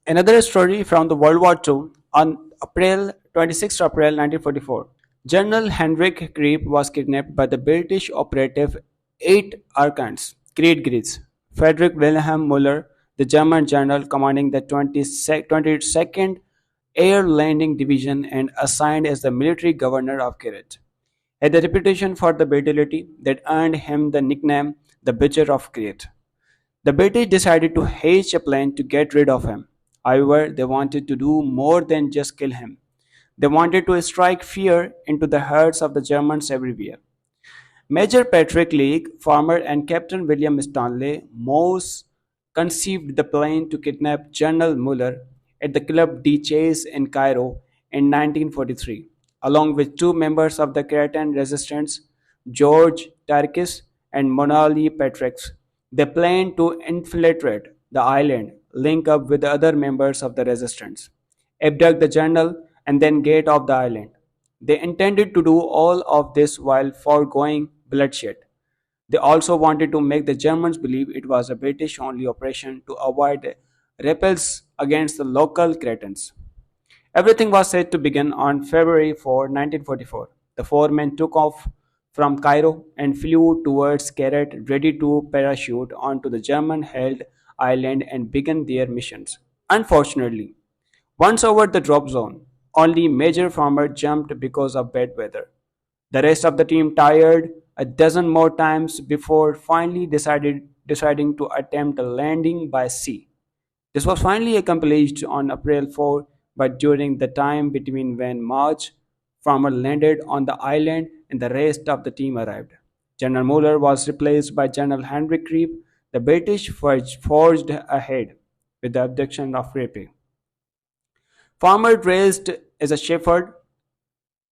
Another story from the World War II on April 26 April 1944. General Hendrik Kreep was kidnapped by the British operative 8 Arkands, Great Greece. Frederick Wilhelm Müller, the German general commanding the 22nd Air Landing Division and assigned as the military governor of Crete, had a reputation for the brutality that earned him the nickname the Butcher of Crete. The British decided to hatch a plan to get rid of him. However, they wanted to do more than just kill him. They wanted to strike fear into the hearts of the Germans everywhere. Major Patrick League, farmer, and Captain William Stanley Morse conceived the plan to kidnap General Muller at the Club de Chase in Cairo in 1943, along with two members of the Cretan resistance, George Tarkis and Monali Patricks. They planned to infiltrate the island, link up with the other members of the resistance, abduct the general, and then get off the island. They intended to do all of this while foregoing bloodshed. They also wanted to make the Germans believe it was a British only operation to avoid repels against the local Cretans. Everything was set to begin on February 4, 1944. The four men took off from Cairo and flew towards Keret, ready to parachute onto the German held island and begin their missions. Unfortunately, once over the drop zone, only Major Farmer jumped because of bad weather. The rest of the team tired a dozen more times before finally deciding to attempt a landing by sea. This was finally accomplished on April 4, but during the time between when March Farmer landed on the island and the rest of the team arrived. General Muller was replaced by General Henry Creep. The British forged ahead with the abduction of Creepy. Farmer dressed as a shepherd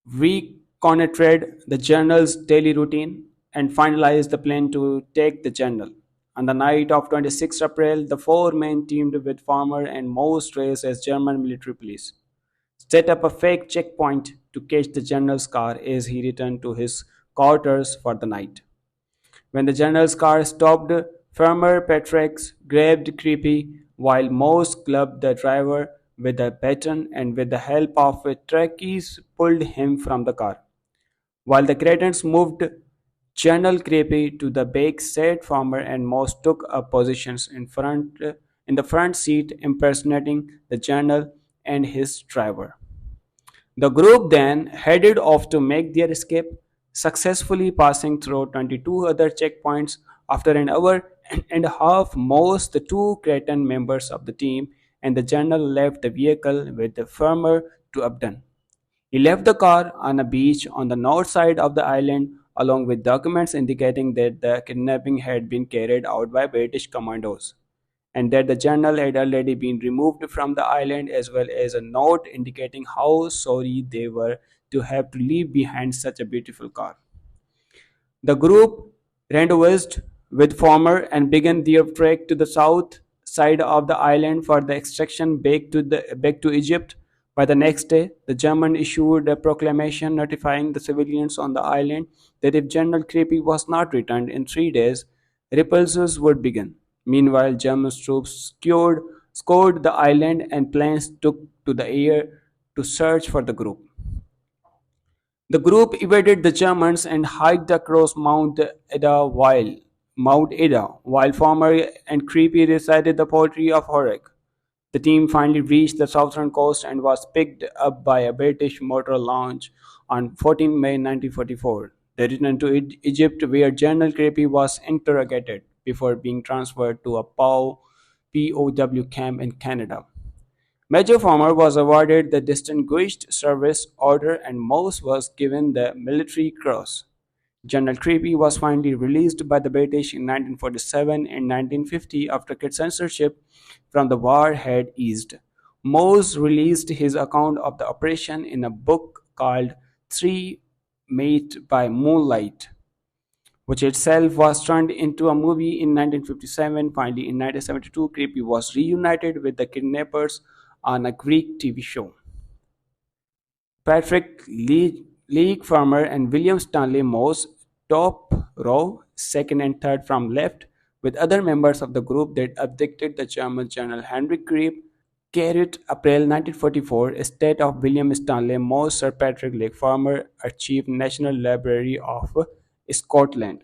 reconnoitered the general's daily routine and finalized the plan to take the general. On the night of 26 April, the four men teamed with Farmer and Morse dressed as German military police, set up a fake checkpoint to catch the general's car as he returned to his quarters for the night. When the general's car stopped, Farmer Petrax grabbed Creepy while Morse clubbed the driver with a baton and with the help of trackies pulled him from the car. While the Cretans moved General Creepy to the back seat, Farmer and Morse took up positions in the front seat impersonating the general and his driver. The group then headed off to make their escape, successfully passing through 22 other checkpoints. After an hour and a half, most the two Cretan members of the team and the general left the vehicle with the farmer to Abdon. He left the car on a beach on the north side of the island along with documents indicating that the kidnapping had been carried out by British commandos and that the general had already been removed from the island, as well as a note indicating how sorry they were to have to leave behind such a beautiful car. The group rendezvoused with Farmer and began their trek to the south side of the island for the extraction back to Egypt. By the next day, the Germans issued a proclamation notifying the civilians on the island that if General Creepy was not returned in 3 days, repulses would begin. Meanwhile, German troops scoured the island and planes took to the air to search for the group. The group evaded the Germans and hiked across Mount Ida, while Farmer and Creepy recited the poetry of Horace. The team finally reached the southern coast and was picked up by a British motor launch on 14 May 1944. They returned to Egypt, where General Creepy was interrogated before being transferred to a POW camp in Canada. Major Farmer was awarded the Distinguished Service Order and Morse was given the Military Cross. General Creepy was finally released by the British in 1947 and 1950 after censorship from the war had eased. Morse released his account of the operation in a book called Three Mate by Moonlight, which itself was turned into a movie in 1957. Finally, in 1972, Creepy was reunited with the kidnappers on a Greek TV show. Patrick League Farmer and William Stanley Morse top row, second and third from left, with other members of the group that abducted the German General Henry Creep. Carrot, April 1944, estate of William Stanley Moss, Sir Patrick Lake, former Archive, National Library of Scotland.